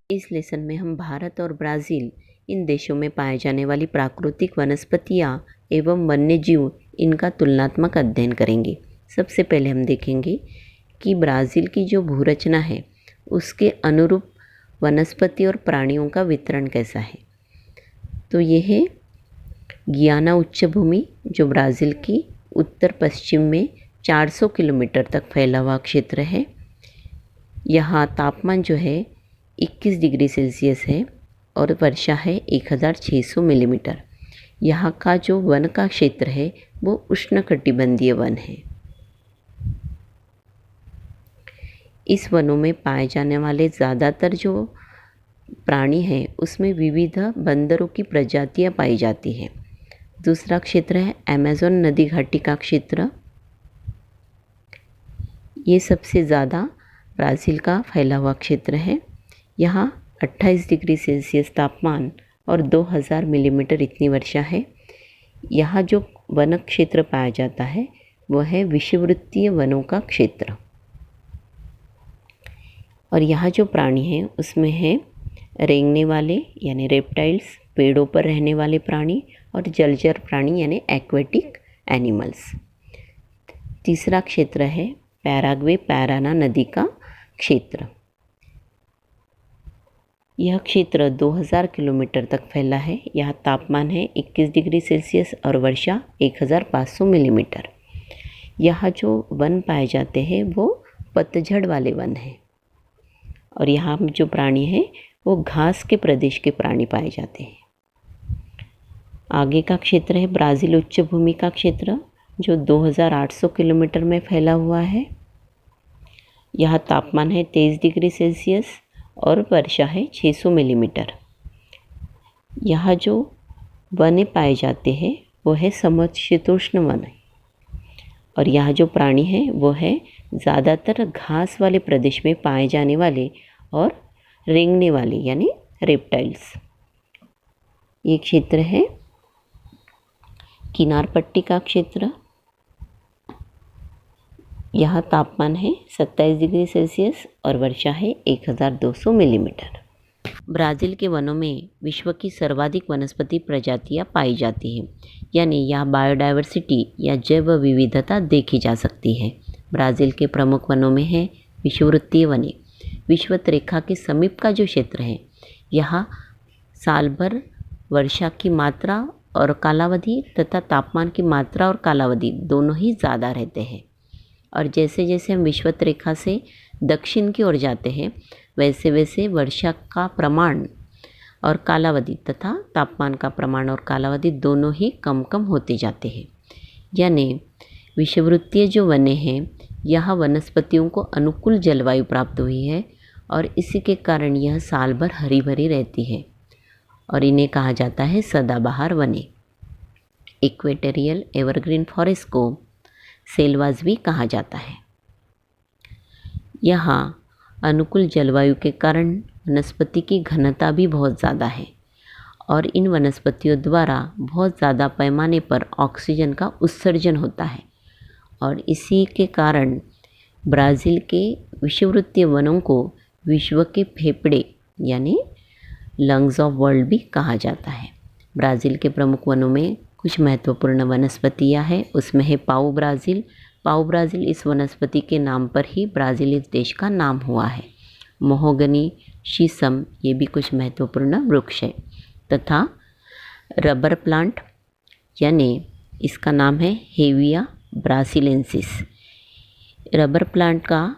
इस लेसन में हम भारत और ब्राज़ील इन देशों में पाए जाने वाली प्राकृतिक वनस्पतियाँ एवं वन्यजीव इनका तुलनात्मक अध्ययन करेंगे। सबसे पहले हम देखेंगे कि ब्राज़ील की जो भूरचना है उसके अनुरूप वनस्पति और प्राणियों का वितरण कैसा है। तो ये है गियाना उच्च भूमि, जो ब्राज़ील की उत्तर पश्चिम में 400 किलोमीटर तक फैला हुआ क्षेत्र है। यहाँ तापमान जो है 21 डिग्री सेल्सियस है और वर्षा है 1600 मिलीमीटर। यहाँ का जो वन का क्षेत्र है वो उष्णकटिबंधीय वन है। इस वनों में पाए जाने वाले ज़्यादातर जो प्राणी हैं उसमें विविध बंदरों की प्रजातियाँ पाई जाती हैं। दूसरा क्षेत्र है अमेज़न नदी घाटी का क्षेत्र। ये सबसे ज़्यादा ब्राज़ील का फैला हुआ क्षेत्र है। यहाँ 28 डिग्री सेल्सियस तापमान और 2000 मिलीमीटर इतनी वर्षा है। यहाँ जो वन क्षेत्र पाया जाता है वह है विषुववृत्तीय वनों का क्षेत्र। और यहाँ जो प्राणी हैं उसमें है रेंगने वाले यानी रेप्टाइल्स, पेड़ों पर रहने वाले प्राणी, और जलचर प्राणी यानी एक्वेटिक एनिमल्स। तीसरा क्षेत्र है पैराग्वे पैराना नदी का क्षेत्र। यह क्षेत्र 2000 किलोमीटर तक फैला है। यहाँ तापमान है 21 डिग्री सेल्सियस और वर्षा 1500 मिलीमीटर। यहाँ जो वन पाए जाते हैं वो पतझड़ वाले वन हैं और यहाँ जो प्राणी हैं वो घास के प्रदेश के प्राणी पाए जाते हैं। आगे का क्षेत्र है ब्राज़ील उच्च भूमि का क्षेत्र, जो 2800 किलोमीटर में फैला हुआ है। यहाँ तापमान है 23 डिग्री सेल्सियस और वर्षा है 600 मिलीमीटर। यहाँ जो वने पाए जाते हैं वो है समशीतोष्ण वन और यहाँ जो प्राणी हैं वो है ज़्यादातर घास वाले प्रदेश में पाए जाने वाले और रेंगने वाले यानी रेप्टाइल्स। ये क्षेत्र है किनार पट्टी का क्षेत्र। यहाँ तापमान है 27 डिग्री सेल्सियस और वर्षा है 1200 मिलीमीटर। ब्राज़ील के वनों में विश्व की सर्वाधिक वनस्पति प्रजातियाँ पाई जाती हैं, यानी यहाँ बायोडायवर्सिटी या जैव विविधता देखी जा सकती है। ब्राज़ील के प्रमुख वनों में है विषुववृत्तीय वने। विषुवत रेखा के समीप का जो क्षेत्र है यहाँ साल भर वर्षा की मात्रा और कालावधि तथा तापमान की मात्रा और कालावधि दोनों ही ज़्यादा रहते हैं। और जैसे जैसे हम विषुवत रेखा से दक्षिण की ओर जाते हैं वैसे वैसे वर्षा का प्रमाण और कालावधि तथा तापमान का प्रमाण और कालावधि दोनों ही कम कम होते जाते हैं। यानी विषुववृत्तीय जो वने हैं यहाँ वनस्पतियों को अनुकूल जलवायु प्राप्त हुई है और इसी के कारण यह साल भर हरी भरी रहती है और इन्हें कहा जाता है सदाबहार वने। इक्वेटोरियल एवरग्रीन फॉरेस्ट को सेल्वाज भी कहा जाता है। यहाँ अनुकूल जलवायु के कारण वनस्पति की घनता भी बहुत ज़्यादा है और इन वनस्पतियों द्वारा बहुत ज़्यादा पैमाने पर ऑक्सीजन का उत्सर्जन होता है और इसी के कारण ब्राज़ील के विषुववृत्तीय वनों को विश्व के फेफड़े यानी लंग्स ऑफ वर्ल्ड भी कहा जाता है। ब्राज़ील के प्रमुख वनों में कुछ महत्वपूर्ण वनस्पतियाँ हैं। उसमें है पाऊ ब्राज़ील। पाऊ ब्राज़ील इस वनस्पति के नाम पर ही ब्राज़ील इस देश का नाम हुआ है। महोगनी, शीशम ये भी कुछ महत्वपूर्ण वृक्ष है तथा रबर प्लांट यानी इसका नाम है हेविया ब्रासिलेंसिस। रबर प्लांट का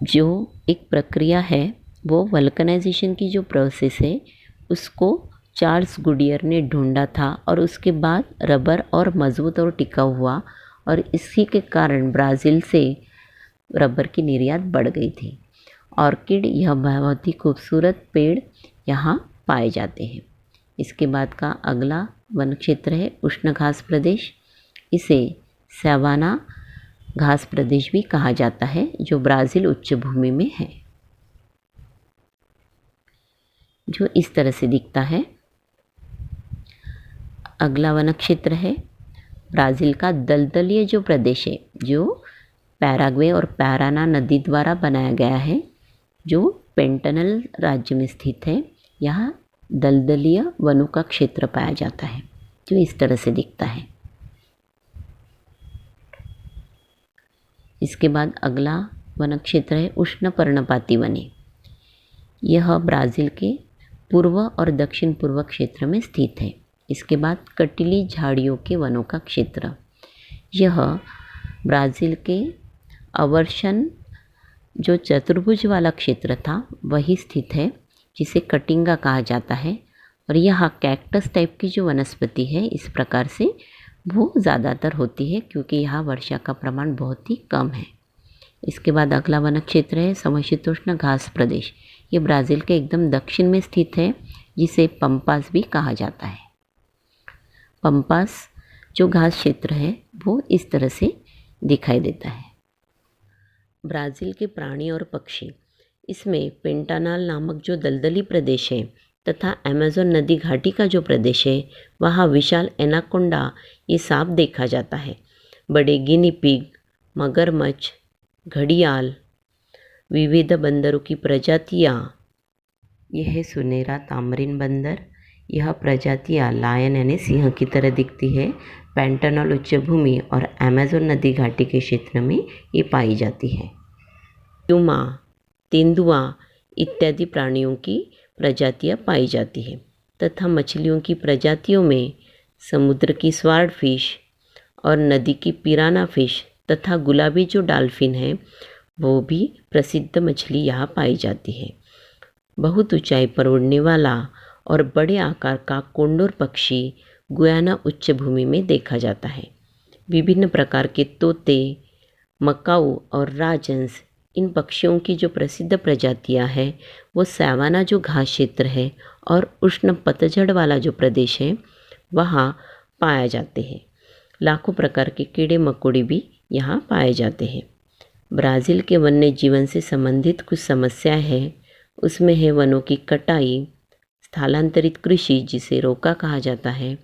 जो एक प्रक्रिया है वो वल्कनाइजेशन की जो प्रोसेस है उसको चार्ल्स गुडियर ने ढूंढा था और उसके बाद रबर और मजबूत और टिकाऊ हुआ और इसी के कारण ब्राज़ील से रबर की निर्यात बढ़ गई थी। ऑर्किड यह बहुत ही खूबसूरत पेड़ यहाँ पाए जाते हैं। इसके बाद का अगला वन क्षेत्र है उष्ण घास प्रदेश। इसे सवाना घास प्रदेश भी कहा जाता है जो ब्राज़ील उच्च भूमि में है, जो इस तरह से दिखता है। अगला वन क्षेत्र है ब्राज़ील का दलदलीय जो प्रदेश है, जो पैराग्वे और पैराना नदी द्वारा बनाया गया है, जो पेंटानल राज्य में स्थित है, यहाँ दलदलीय वनों का क्षेत्र पाया जाता है, जो इस तरह से दिखता है। इसके बाद अगला वन क्षेत्र है उष्ण पर्णपाती वने। यह ब्राज़ील के पूर्व और दक्षिण पूर्व क्षेत्र में स्थित है। इसके बाद कटीली झाड़ियों के वनों का क्षेत्र, यह ब्राज़ील के अवर्शन जो चतुर्भुज वाला क्षेत्र था वही स्थित है, जिसे कटिंगा कहा जाता है। और यहाँ कैक्टस टाइप की जो वनस्पति है इस प्रकार से वो ज़्यादातर होती है, क्योंकि यहाँ वर्षा का प्रमाण बहुत ही कम है। इसके बाद अगला वन क्षेत्र है समशीतोष्ण घास प्रदेश। ये ब्राज़ील के एकदम दक्षिण में स्थित है, जिसे पंपास भी कहा जाता है। पंपास जो घास क्षेत्र है वो इस तरह से दिखाई देता है। ब्राज़ील के प्राणी और पक्षी, इसमें पेंटानाल नामक जो दलदली प्रदेश है तथा अमेज़न नदी घाटी का जो प्रदेश है, वहाँ विशाल एनाकोंडा ये सांप देखा जाता है। बड़े गिनी पिग, मगरमच्छ, घड़ियाल, विविध बंदरों की प्रजातियाँ, यह है सुनहरा तामरिन बंदर। यह प्रजातियाँ लायन यानी सिंह की तरह दिखती है। पेंटानल उच्चभूमि और अमेज़न नदी घाटी के क्षेत्र में ये पाई जाती है। प्यूमा, तेंदुआ इत्यादि प्राणियों की प्रजातियाँ पाई जाती है तथा मछलियों की प्रजातियों में समुद्र की स्वार्ड फिश और नदी की पिराना फिश तथा गुलाबी जो डॉल्फिन है वो भी प्रसिद्ध मछली यहाँ पाई जाती है। बहुत ऊंचाई पर उड़ने वाला और बड़े आकार का कोंडोर पक्षी गुयाना उच्च भूमि में देखा जाता है। विभिन्न प्रकार के तोते, मकाऊ और राजहंस, इन पक्षियों की जो प्रसिद्ध प्रजातियां हैं वो सवाना जो घास क्षेत्र है और उष्ण पतझड़ वाला जो प्रदेश है वहाँ पाया जाते हैं। लाखों प्रकार के कीड़े मकोड़े भी यहाँ पाए जाते हैं। ब्राज़ील के वन्य जीवन से संबंधित कुछ समस्याएं हैं, उसमें है वनों की कटाई, स्थलांतरित कृषि जिसे रोका कहा जाता है,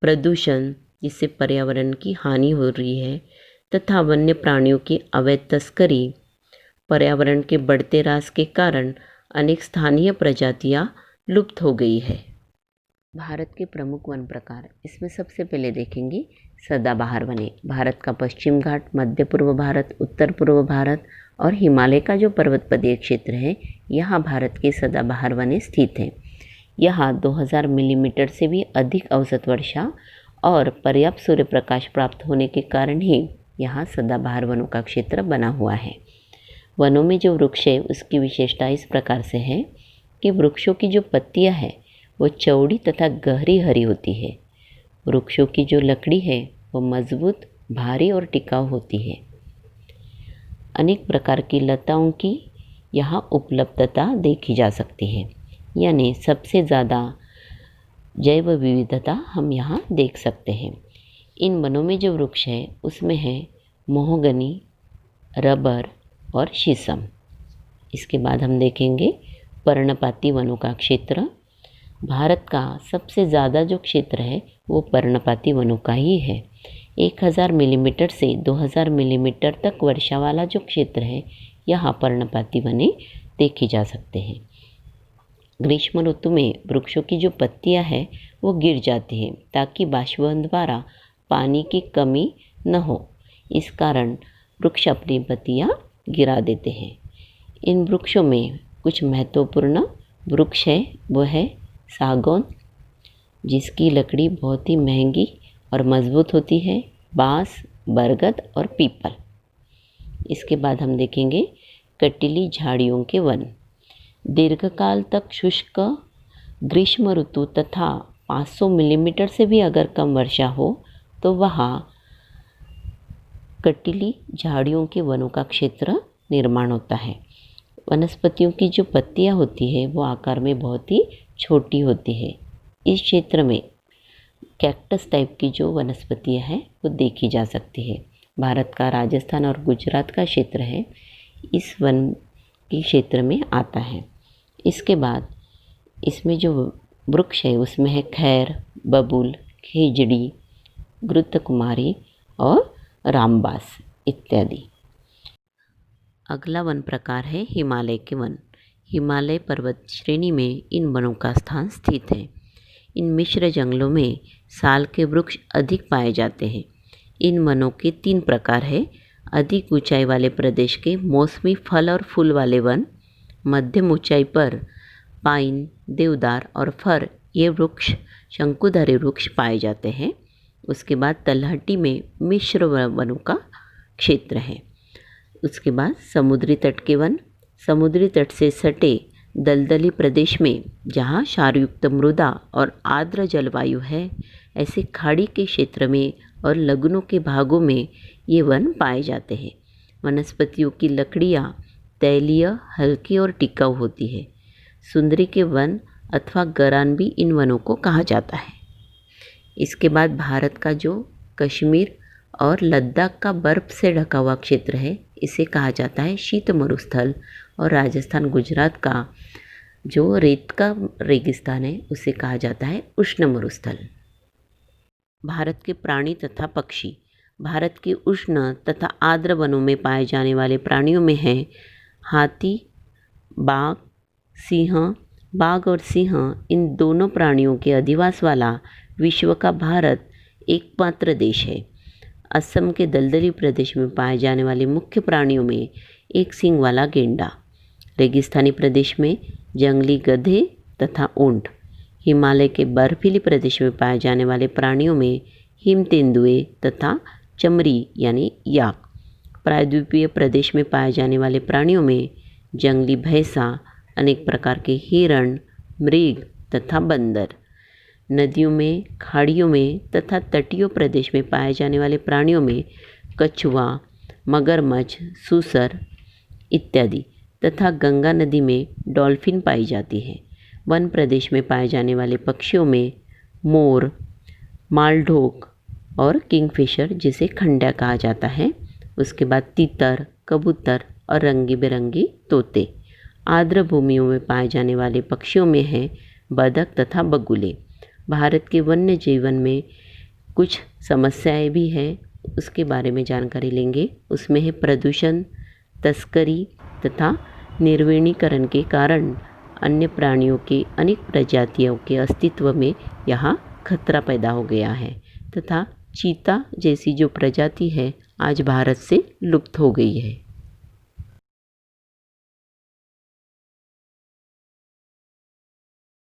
प्रदूषण जिससे पर्यावरण की हानि हो रही है तथा वन्य प्राणियों की अवैध तस्करी। पर्यावरण के बढ़ते ह्रास के कारण अनेक स्थानीय प्रजातियां लुप्त हो गई है। भारत के प्रमुख वन प्रकार, इसमें सबसे पहले देखेंगे सदाबहार वने। भारत का पश्चिम घाट, मध्य पूर्व भारत, उत्तर पूर्व भारत और हिमालय का जो पर्वतपदीय क्षेत्र है, यहाँ भारत के सदाबहार वने स्थित हैं। यहाँ 2000 मिलीमीटर से भी अधिक औसत वर्षा और पर्याप्त सूर्य प्रकाश प्राप्त होने के कारण ही यहाँ सदाबहार वनों का क्षेत्र बना हुआ है। वनों में जो वृक्ष है उसकी विशेषता इस प्रकार से है कि वृक्षों की जो पत्तियाँ हैं वो चौड़ी तथा गहरी हरी होती है। वृक्षों की जो लकड़ी है वो मजबूत, भारी और टिकाऊ होती है। अनेक प्रकार की लताओं की यहाँ उपलब्धता देखी जा सकती है, यानी सबसे ज़्यादा जैव विविधता हम यहाँ देख सकते हैं। इन वनों में जो वृक्ष है उसमें है मोहगनी, रबर और शीशम। इसके बाद हम देखेंगे पर्णपाती वनों का क्षेत्र। भारत का सबसे ज़्यादा जो क्षेत्र है वो पर्णपाती वनों का ही है। 1000 मिलीमीटर से 2000 मिलीमीटर तक वर्षा वाला जो क्षेत्र है यहाँ पर्णपाती वने देखी जा सकते हैं। ग्रीष्म ऋतु में वृक्षों की जो पत्तियाँ हैं वो गिर जाती हैं ताकि बाष्पीभवन द्वारा पानी की कमी न हो। इस कारण वृक्ष अपनी पत्तियाँ गिरा देते हैं। इन वृक्षों में कुछ महत्वपूर्ण वृक्ष है वो है सागौन, जिसकी लकड़ी बहुत ही महंगी और मजबूत होती है, बांस, बरगद और पीपल। इसके बाद हम देखेंगे कटीली झाड़ियों के वन। दीर्घकाल तक शुष्क ग्रीष्म ऋतु तथा 500 मिलीमीटर से भी अगर कम वर्षा हो तो वहाँ कटीली झाड़ियों के वनों का क्षेत्र निर्माण होता है। वनस्पतियों की जो पत्तियाँ होती है वो आकार में बहुत ही छोटी होती है। इस क्षेत्र में कैक्टस टाइप की जो वनस्पतियाँ हैं वो देखी जा सकती है। भारत का राजस्थान और गुजरात का क्षेत्र है इस वन के क्षेत्र में आता है। इसके बाद इसमें जो वृक्ष है उसमें है खैर, बबूल, खेजड़ी, घृतकुमारी और रामबास इत्यादि। अगला वन प्रकार है हिमालय के वन। हिमालय पर्वत श्रेणी में इन वनों का स्थान स्थित है। इन मिश्र जंगलों में साल के वृक्ष अधिक पाए जाते हैं। इन वनों के 3 प्रकार हैं। अधिक ऊंचाई वाले प्रदेश के मौसमी फल और फूल वाले वन, मध्यम ऊंचाई पर पाइन, देवदार और फर ये वृक्ष शंकुधारी वृक्ष पाए जाते हैं। उसके बाद तलहटी में मिश्र वनों का क्षेत्र है। उसके बाद समुद्री तट के वन। समुद्री तट से सटे दलदली प्रदेश में जहाँ क्षारयुक्त मृदा और आर्द्र जलवायु है, ऐसे खाड़ी के क्षेत्र में और लगनों के भागों में ये वन पाए जाते हैं। वनस्पतियों की लकड़ियाँ तैलीय, हल्की और टिकाऊ होती है। सुंदरी के वन अथवा गरान भी इन वनों को कहा जाता है। इसके बाद भारत का जो कश्मीर और लद्दाख का बर्फ़ से ढका हुआ क्षेत्र है, इसे कहा जाता है शीत मरुस्थल। और राजस्थान, गुजरात का जो रेत का रेगिस्तान है, उसे कहा जाता है उष्ण मरुस्थल। भारत के प्राणी तथा पक्षी। भारत के उष्ण तथा आर्द्र वनों में पाए जाने वाले प्राणियों में हैं हाथी, बाघ, सिंह। बाघ और सिंह इन दोनों प्राणियों के अधिवास वाला विश्व का भारत एकमात्र देश है। असम के दलदली प्रदेश में पाए जाने वाले मुख्य प्राणियों में एक सींग वाला गेंडा, रेगिस्तानी प्रदेश में जंगली गधे तथा ऊंट, हिमालय के बर्फीली प्रदेश में पाए जाने वाले प्राणियों में हिम तेंदुए तथा चमरी यानी याक, प्रायद्वीपीय प्रदेश में पाए जाने वाले प्राणियों में जंगली भैंसा, अनेक प्रकार के हिरण, मृग तथा बंदर, नदियों में, खाड़ियों में तथा तटीय प्रदेश में पाए जाने वाले प्राणियों में कछुआ, मगरमच्छ, सूसर इत्यादि तथा गंगा नदी में डॉल्फिन पाई जाती है। वन प्रदेश में पाए जाने वाले पक्षियों में मोर, मालढोक और किंगफिशर जिसे खंड्या कहा जाता है। उसके बाद तीतर, कबूतर और रंगी बिरंगी तोते। आर्द्र भूमियों में पाए जाने वाले पक्षियों में हैं बतख तथा बगुले। भारत के वन्य जीवन में कुछ समस्याएं भी हैं, उसके बारे में जानकारी लेंगे। उसमें है प्रदूषण, तस्करी तथा निर्वनीकरण के कारण अन्य प्राणियों के अनेक प्रजातियों के अस्तित्व में यहाँ खतरा पैदा हो गया है तथा चीता जैसी जो प्रजाति है आज भारत से लुप्त हो गई है।